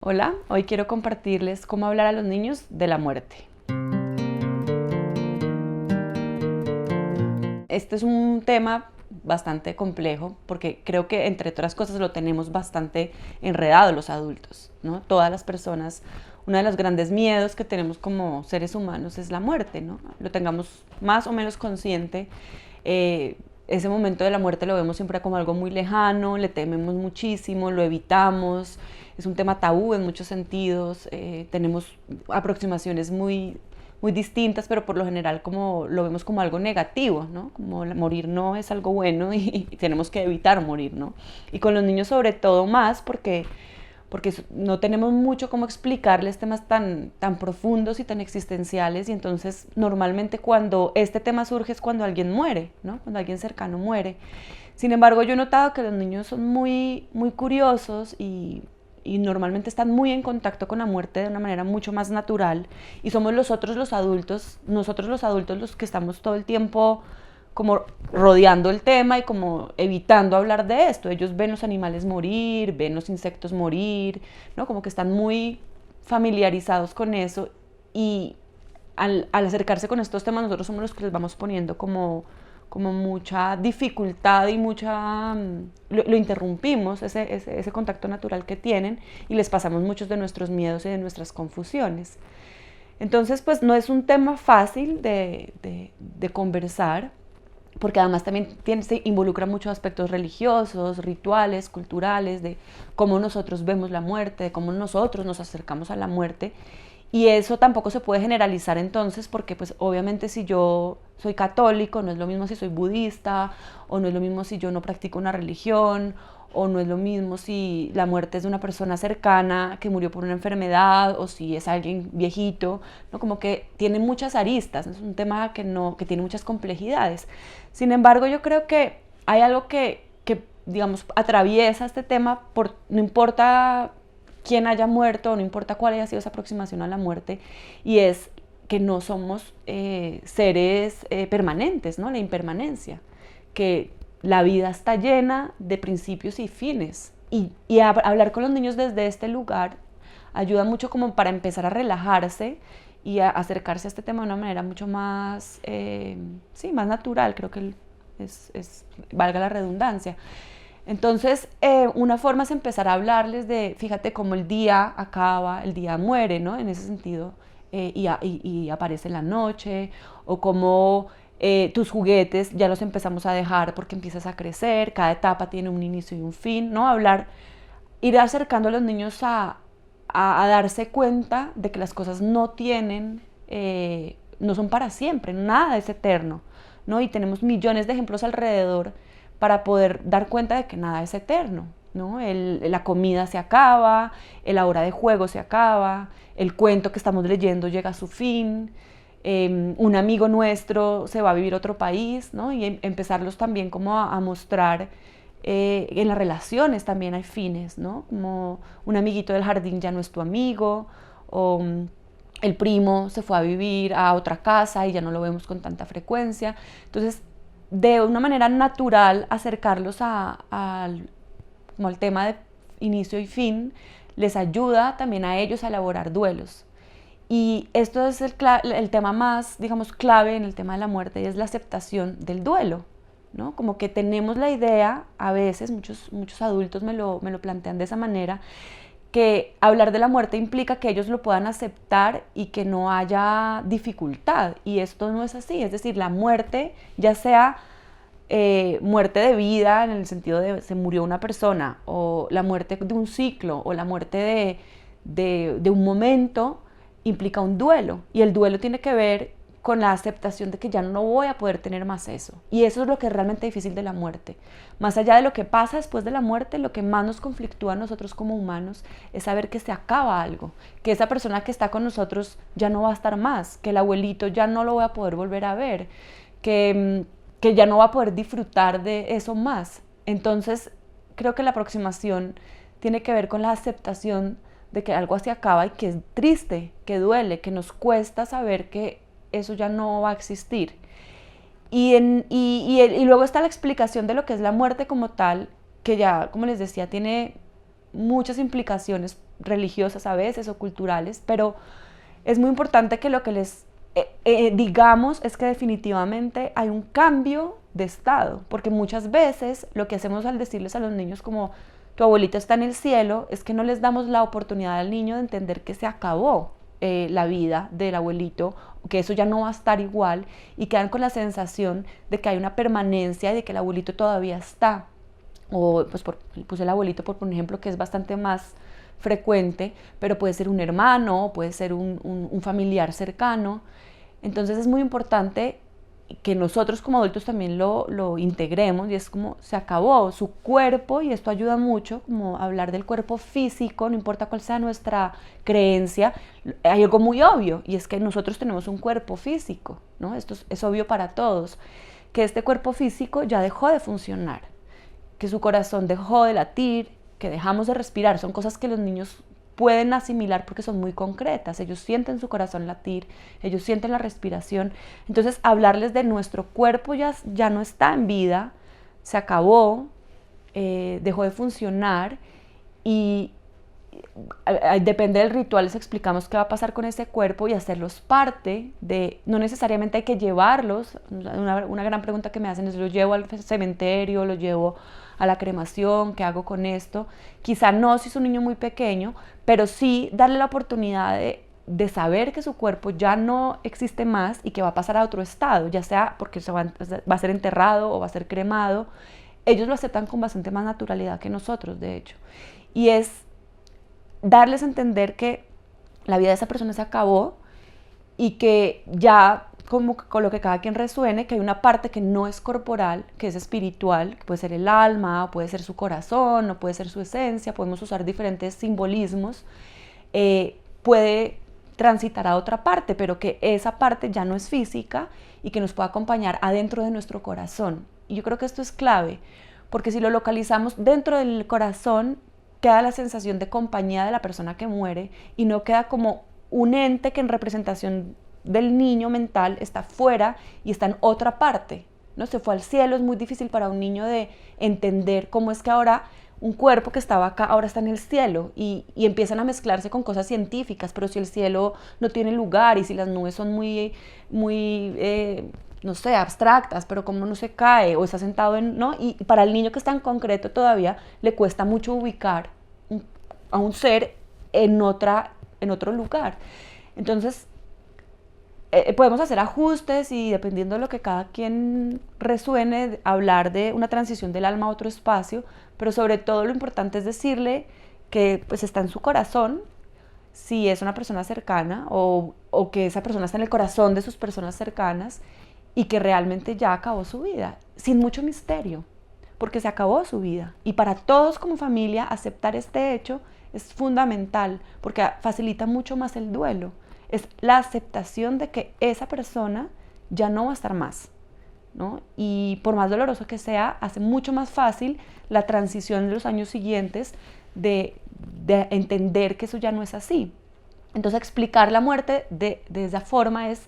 Hola, hoy quiero compartirles cómo hablar a los niños de la muerte. Este es un tema bastante complejo porque creo que entre otras cosas lo tenemos bastante enredado los adultos, ¿no? Todas las personas, uno de los grandes miedos que tenemos como seres humanos es la muerte, ¿no? Lo tengamos más o menos consciente. Ese momento de la muerte lo vemos siempre como algo muy lejano, le tememos muchísimo, lo evitamos, es un tema tabú en muchos sentidos, tenemos aproximaciones muy distintas, pero por lo general como lo vemos como algo negativo, ¿no? Como morir no es algo bueno y tenemos que evitar morir, ¿no? Y con los niños sobre todo más porque no tenemos mucho cómo explicarles temas tan profundos y tan existenciales, y entonces normalmente cuando este tema surge es cuando alguien muere, ¿no? Cuando alguien cercano muere. Sin embargo, yo he notado que los niños son muy curiosos y normalmente están muy en contacto con la muerte de una manera mucho más natural, y somos nosotros los adultos los que estamos todo el tiempo como rodeando el tema y como evitando hablar de esto. Ellos ven los animales morir, ven los insectos morir, ¿no? Como que están muy familiarizados con eso, y al acercarse con estos temas nosotros somos los que les vamos poniendo como mucha dificultad y lo interrumpimos, ese contacto natural que tienen, y les pasamos muchos de nuestros miedos y de nuestras confusiones. Entonces, pues no es un tema fácil de conversar, porque además también se involucra muchos aspectos religiosos, rituales, culturales, de cómo nosotros vemos la muerte, de cómo nosotros nos acercamos a la muerte. Y eso tampoco se puede generalizar entonces, porque pues obviamente si yo soy católico no es lo mismo si soy budista, o no es lo mismo si yo no practico una religión, o no es lo mismo si la muerte es de una persona cercana que murió por una enfermedad, o si es alguien viejito, ¿no? Como que tiene muchas aristas, es un tema que tiene muchas complejidades. Sin embargo, yo creo que hay algo que digamos, atraviesa este tema, no importa quién haya muerto, no importa cuál haya sido esa aproximación a la muerte, y es que no somos seres permanentes, ¿no? La impermanencia, que la vida está llena de principios y fines. Y hablar con los niños desde este lugar ayuda mucho como para empezar a relajarse y a acercarse a este tema de una manera mucho más, sí, más natural, creo que valga la redundancia. Entonces, una forma es empezar a hablarles de, fíjate cómo el día acaba, el día muere, ¿no? En ese sentido, y aparece en la noche, o cómo tus juguetes ya los empezamos a dejar porque empiezas a crecer, cada etapa tiene un inicio y un fin, ¿no? Ir acercando a los niños a darse cuenta de que las cosas no son para siempre, nada es eterno, ¿no? Y tenemos millones de ejemplos alrededor para poder dar cuenta de que nada es eterno, ¿no? La comida se acaba, la hora de juego se acaba, el cuento que estamos leyendo llega a su fin, un amigo nuestro se va a vivir a otro país, ¿no? Y empezarlos también como a mostrar en las relaciones también hay fines, ¿no? Como un amiguito del jardín ya no es tu amigo, o el primo se fue a vivir a otra casa y ya no lo vemos con tanta frecuencia. Entonces, de una manera natural acercarlos como al tema de inicio y fin, les ayuda también a ellos a elaborar duelos. Y esto es el tema más, digamos, clave en el tema de la muerte, y es la aceptación del duelo, ¿no? Como que tenemos la idea, a veces muchos adultos me lo plantean de esa manera, que hablar de la muerte implica que ellos lo puedan aceptar y que no haya dificultad, y esto no es así. Es decir, la muerte, ya sea muerte de vida en el sentido de se murió una persona, o la muerte de un ciclo, o la muerte de un momento, implica un duelo, y el duelo tiene que ver con la aceptación de que ya no voy a poder tener más eso. Y eso es lo que es realmente difícil de la muerte. Más allá de lo que pasa después de la muerte, lo que más nos conflictúa a nosotros como humanos es saber que se acaba algo, que esa persona que está con nosotros ya no va a estar más, que el abuelito ya no lo voy a poder volver a ver, que ya no va a poder disfrutar de eso más. Entonces, creo que la aproximación tiene que ver con la aceptación de que algo se acaba y que es triste, que duele, que nos cuesta saber que eso ya no va a existir. Y luego está la explicación de lo que es la muerte como tal, que ya, como les decía, tiene muchas implicaciones religiosas a veces o culturales, pero es muy importante que lo que les digamos es que definitivamente hay un cambio de estado, porque muchas veces lo que hacemos al decirles a los niños como tu abuelito está en el cielo, es que no les damos la oportunidad al niño de entender que se acabó la vida del abuelito, que eso ya no va a estar igual, y quedan con la sensación de que hay una permanencia y de que el abuelito todavía está. O pues puse el abuelito por un ejemplo que es bastante más frecuente, pero puede ser un hermano, puede ser un familiar cercano. Entonces es muy importante que nosotros como adultos también lo integremos, y es como se acabó su cuerpo, y esto ayuda mucho como hablar del cuerpo físico, no importa cuál sea nuestra creencia. Hay algo muy obvio, y es que nosotros tenemos un cuerpo físico, ¿no? Esto es obvio para todos, que este cuerpo físico ya dejó de funcionar, que su corazón dejó de latir, que dejamos de respirar. Son cosas que los niños pueden asimilar porque son muy concretas. Ellos sienten su corazón latir, ellos sienten la respiración. Entonces, hablarles de nuestro cuerpo ya no está en vida, se acabó, dejó de funcionar, y depende del ritual, les explicamos qué va a pasar con ese cuerpo y hacerlos parte de, no necesariamente hay que llevarlos. Una gran pregunta que me hacen es, ¿lo llevo al cementerio, lo llevo a la cremación, qué hago con esto? Quizá no si es un niño muy pequeño, pero sí darle la oportunidad de saber que su cuerpo ya no existe más y que va a pasar a otro estado, ya sea porque va a ser enterrado o va a ser cremado. Ellos lo aceptan con bastante más naturalidad que nosotros, de hecho. Y es darles a entender que la vida de esa persona se acabó, y que ya como con lo que cada quien resuene, que hay una parte que no es corporal, que es espiritual, que puede ser el alma, o puede ser su corazón, o puede ser su esencia, podemos usar diferentes simbolismos, puede transitar a otra parte, pero que esa parte ya no es física y que nos puede acompañar adentro de nuestro corazón. Y yo creo que esto es clave, porque si lo localizamos dentro del corazón, queda la sensación de compañía de la persona que muere, y no queda como un ente que en representación del niño mental está fuera y está en otra parte, ¿no? Se fue al cielo. Es muy difícil para un niño de entender cómo es que ahora un cuerpo que estaba acá ahora está en el cielo, y empiezan a mezclarse con cosas científicas, pero si el cielo no tiene lugar y si las nubes son muy no sé, abstractas, pero como no se cae o está sentado en, ¿no? Y para el niño que está en concreto todavía le cuesta mucho ubicar a un ser en otro lugar. Entonces, podemos hacer ajustes, y dependiendo de lo que cada quien resuene, hablar de una transición del alma a otro espacio, pero sobre todo lo importante es decirle que pues está en su corazón, si es una persona cercana, o que esa persona está en el corazón de sus personas cercanas, y que realmente ya acabó su vida, sin mucho misterio, porque se acabó su vida. Y para todos como familia aceptar este hecho es fundamental, porque facilita mucho más el duelo. Es la aceptación de que esa persona ya no va a estar más, ¿no? Y por más doloroso que sea, hace mucho más fácil la transición de los años siguientes de entender que eso ya no es así. Entonces, explicar la muerte de esa forma es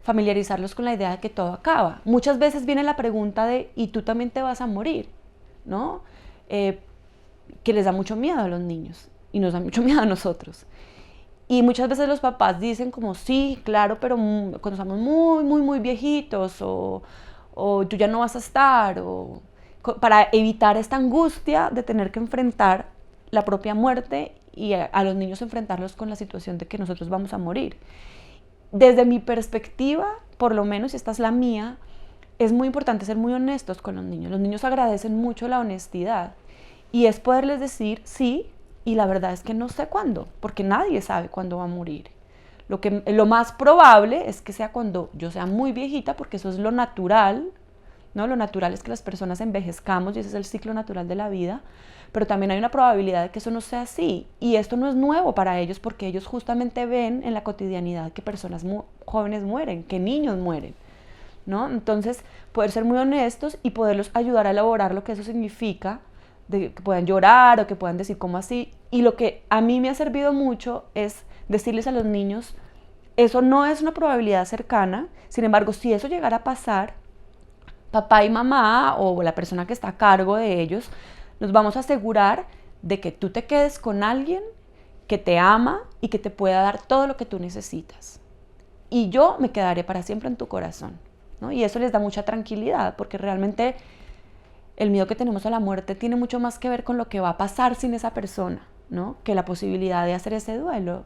familiarizarlos con la idea de que todo acaba. Muchas veces viene la pregunta de, ¿y tú también te vas a morir? ¿No? Que les da mucho miedo a los niños, y nos da mucho miedo a nosotros. Y muchas veces los papás dicen como, sí, claro, pero cuando estamos muy, muy, muy viejitos, o tú ya no vas a estar, para evitar esta angustia de tener que enfrentar la propia muerte, y a los niños enfrentarlos con la situación de que nosotros vamos a morir. Desde mi perspectiva, por lo menos, y esta es la mía, es muy importante ser muy honestos con los niños. Los niños agradecen mucho la honestidad, y es poderles decir sí, y la verdad es que no sé cuándo, porque nadie sabe cuándo va a morir. Lo más probable es que sea cuando yo sea muy viejita, porque eso es lo natural, ¿no? Lo natural es que las personas envejezcamos, y ese es el ciclo natural de la vida, pero también hay una probabilidad de que eso no sea así, y esto no es nuevo para ellos, porque ellos justamente ven en la cotidianidad que personas jóvenes mueren, que niños mueren, ¿no? Entonces, poder ser muy honestos y poderlos ayudar a elaborar lo que eso significa, de que puedan llorar o que puedan decir cómo así. Y lo que a mí me ha servido mucho es decirles a los niños, eso no es una probabilidad cercana, sin embargo, si eso llegara a pasar, papá y mamá o la persona que está a cargo de ellos, nos vamos a asegurar de que tú te quedes con alguien que te ama y que te pueda dar todo lo que tú necesitas. Y yo me quedaré para siempre en tu corazón, ¿no? Y eso les da mucha tranquilidad, porque realmente el miedo que tenemos a la muerte tiene mucho más que ver con lo que va a pasar sin esa persona, ¿no? Que la posibilidad de hacer ese duelo.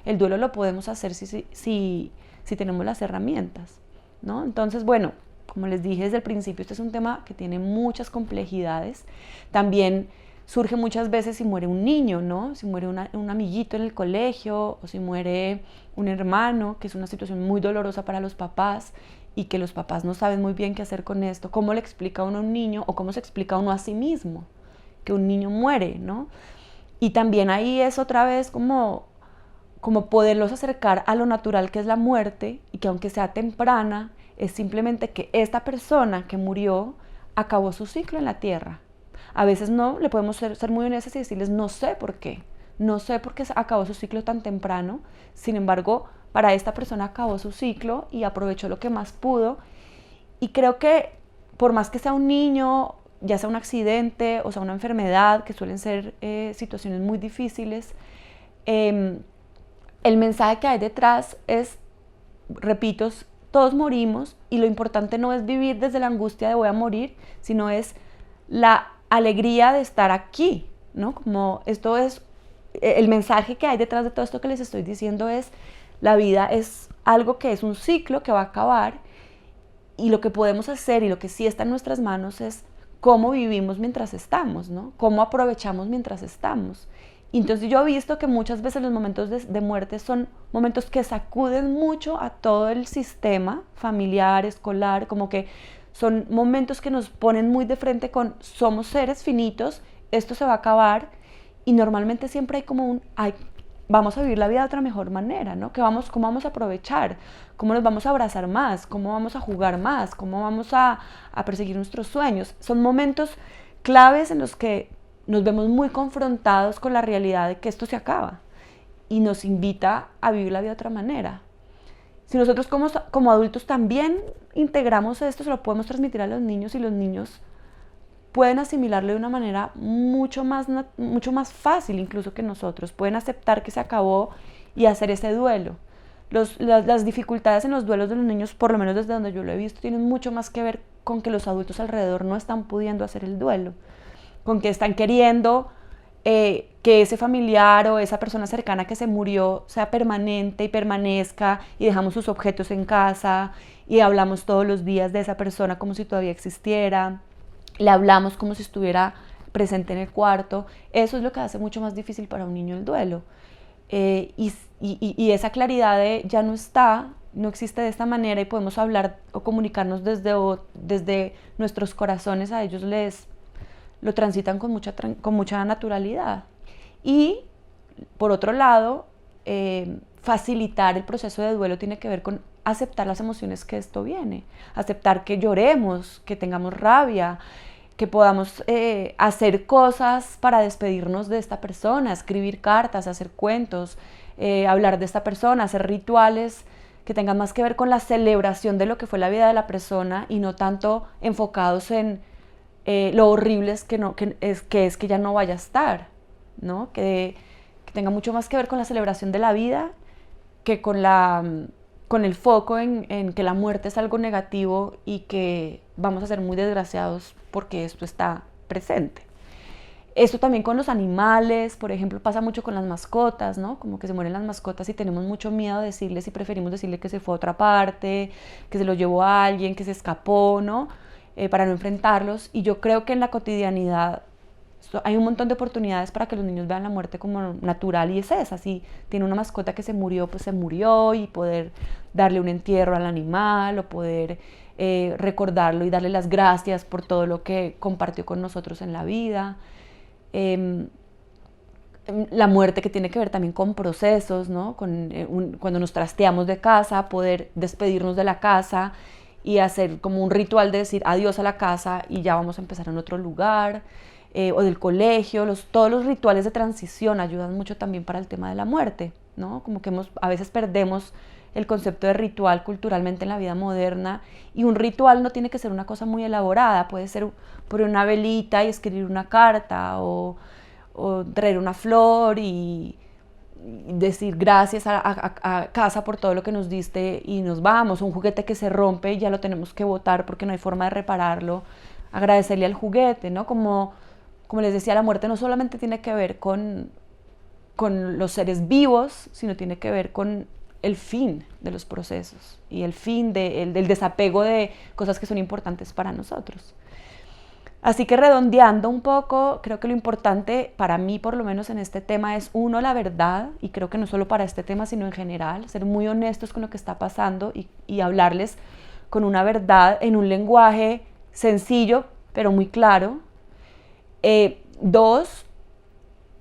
El duelo lo podemos hacer si tenemos las herramientas, ¿no? Entonces, bueno, como les dije desde el principio, este es un tema que tiene muchas complejidades. También surge muchas veces si muere un niño, ¿no? Si muere un amiguito en el colegio, o si muere un hermano, que es una situación muy dolorosa para los papás y que los papás no saben muy bien qué hacer con esto. ¿Cómo le explica uno a un niño o cómo se explica uno a sí mismo que un niño muere, ¿no? Y también ahí es otra vez como poderlos acercar a lo natural que es la muerte, y que aunque sea temprana, es simplemente que esta persona que murió acabó su ciclo en la tierra. A veces no, le podemos ser muy honestos y decirles no sé por qué acabó su ciclo tan temprano. Sin embargo, para esta persona acabó su ciclo y aprovechó lo que más pudo. Y creo que por más que sea un niño, ya sea un accidente o sea una enfermedad, que suelen ser situaciones muy difíciles, el mensaje que hay detrás es, repito, todos morimos, y lo importante no es vivir desde la angustia de voy a morir, sino es la alegría de estar aquí, ¿no? Como esto es, el mensaje que hay detrás de todo esto que les estoy diciendo es, la vida es algo que es un ciclo que va a acabar, y lo que podemos hacer y lo que sí está en nuestras manos es cómo vivimos mientras estamos, ¿no? Cómo aprovechamos mientras estamos. Y entonces yo he visto que muchas veces los momentos de muerte son momentos que sacuden mucho a todo el sistema familiar, escolar, como que son momentos que nos ponen muy de frente con somos seres finitos, esto se va a acabar, y normalmente siempre hay como vamos a vivir la vida de otra mejor manera, ¿no? ¿Cómo vamos a aprovechar? ¿Cómo nos vamos a abrazar más? ¿Cómo vamos a jugar más? ¿Cómo vamos a perseguir nuestros sueños? Son momentos claves en los que nos vemos muy confrontados con la realidad de que esto se acaba, y nos invita a vivir la vida de otra manera. Si nosotros como adultos también integramos esto, se lo podemos transmitir a los niños, y los niños pueden asimilarlo de una manera mucho más fácil incluso que nosotros. Pueden aceptar que se acabó y hacer ese duelo. Las dificultades en los duelos de los niños, por lo menos desde donde yo lo he visto, tienen mucho más que ver con que los adultos alrededor no están pudiendo hacer el duelo, con que están queriendo que ese familiar o esa persona cercana que se murió sea permanente y permanezca, y dejamos sus objetos en casa y hablamos todos los días de esa persona como si todavía existiera, le hablamos como si estuviera presente en el cuarto. Eso es lo que hace mucho más difícil para un niño el duelo. Y esa claridad de ya no existe de esta manera, y podemos hablar o comunicarnos desde nuestros corazones, a ellos lo transitan con mucha naturalidad. Y por otro lado, facilitar el proceso de duelo tiene que ver con aceptar las emociones que esto viene, aceptar que lloremos, que tengamos rabia, que podamos hacer cosas para despedirnos de esta persona, escribir cartas, hacer cuentos, hablar de esta persona, hacer rituales que tengan más que ver con la celebración de lo que fue la vida de la persona, y no tanto enfocados en lo horrible es que ya no vaya a estar, ¿no? Que tenga mucho más que ver con la celebración de la vida que con el foco en que la muerte es algo negativo y que vamos a ser muy desgraciados porque esto está presente. Esto también con los animales, por ejemplo, pasa mucho con las mascotas, ¿no? Como que se mueren las mascotas y tenemos mucho miedo de decirles, y preferimos decirle que se fue a otra parte, que se lo llevó a alguien, que se escapó, ¿no? Para no enfrentarlos. Y yo creo que en la cotidianidad hay un montón de oportunidades para que los niños vean la muerte como natural, y es esa. Si tiene una mascota que se murió, pues se murió, y poder darle un entierro al animal, o poder recordarlo y darle las gracias por todo lo que compartió con nosotros en la vida. La muerte, que tiene que ver también con procesos, ¿no? Cuando nos trasteamos de casa, poder despedirnos de la casa y hacer como un ritual de decir adiós a la casa y ya vamos a empezar en otro lugar, o del colegio. Todos los rituales de transición ayudan mucho también para el tema de la muerte, ¿no? Como que a veces perdemos el concepto de ritual culturalmente en la vida moderna, y un ritual no tiene que ser una cosa muy elaborada, puede ser poner una velita y escribir una carta, o traer una flor y decir gracias a casa por todo lo que nos diste y nos vamos, un juguete que se rompe y ya lo tenemos que botar porque no hay forma de repararlo, agradecerle al juguete, ¿no? Como les decía, la muerte no solamente tiene que ver con los seres vivos, sino tiene que ver con el fin de los procesos y el fin del desapego de cosas que son importantes para nosotros. Así que redondeando un poco, creo que lo importante para mí, por lo menos en este tema, es uno, la verdad, y creo que no solo para este tema, sino en general, ser muy honestos con lo que está pasando y hablarles con una verdad en un lenguaje sencillo, pero muy claro. Dos,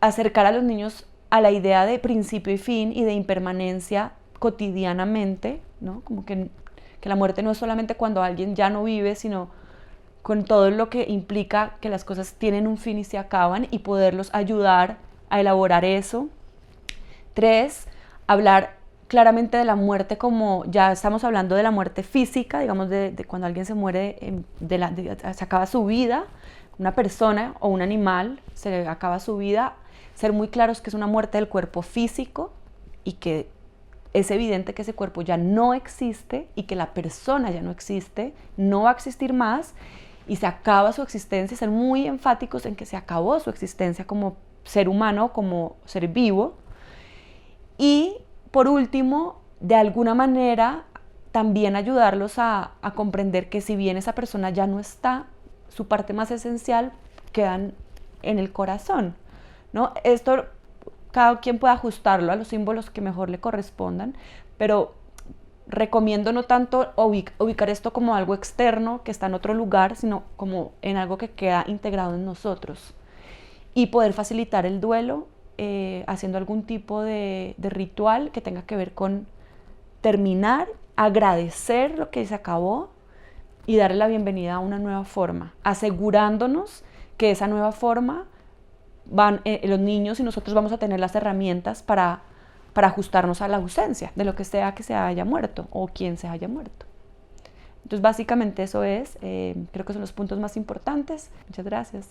acercar a los niños a la idea de principio y fin y de impermanencia cotidianamente, ¿no? Como que la muerte no es solamente cuando alguien ya no vive, sino con todo lo que implica que las cosas tienen un fin y se acaban, y poderlos ayudar a elaborar eso. 3, hablar claramente de la muerte como, ya estamos hablando de la muerte física, digamos de cuando alguien se muere, se acaba su vida, una persona o un animal se acaba su vida, ser muy claros que es una muerte del cuerpo físico y que es evidente que ese cuerpo ya no existe y que la persona ya no existe, no va a existir más y se acaba su existencia, ser muy enfáticos en que se acabó su existencia como ser humano, como ser vivo. Y por último, de alguna manera, también ayudarlos a comprender que si bien esa persona ya no está, su parte más esencial quedan en el corazón, ¿no? Esto cada quien puede ajustarlo a los símbolos que mejor le correspondan, pero recomiendo no tanto ubicar esto como algo externo que está en otro lugar, sino como en algo que queda integrado en nosotros. Y poder facilitar el duelo haciendo algún tipo de ritual que tenga que ver con terminar, agradecer lo que se acabó y darle la bienvenida a una nueva forma, asegurándonos que esa nueva forma los niños y nosotros vamos a tener las herramientas para ajustarnos a la ausencia de lo que sea que se haya muerto o quien se haya muerto. Entonces básicamente eso es, creo que son los puntos más importantes. Muchas gracias.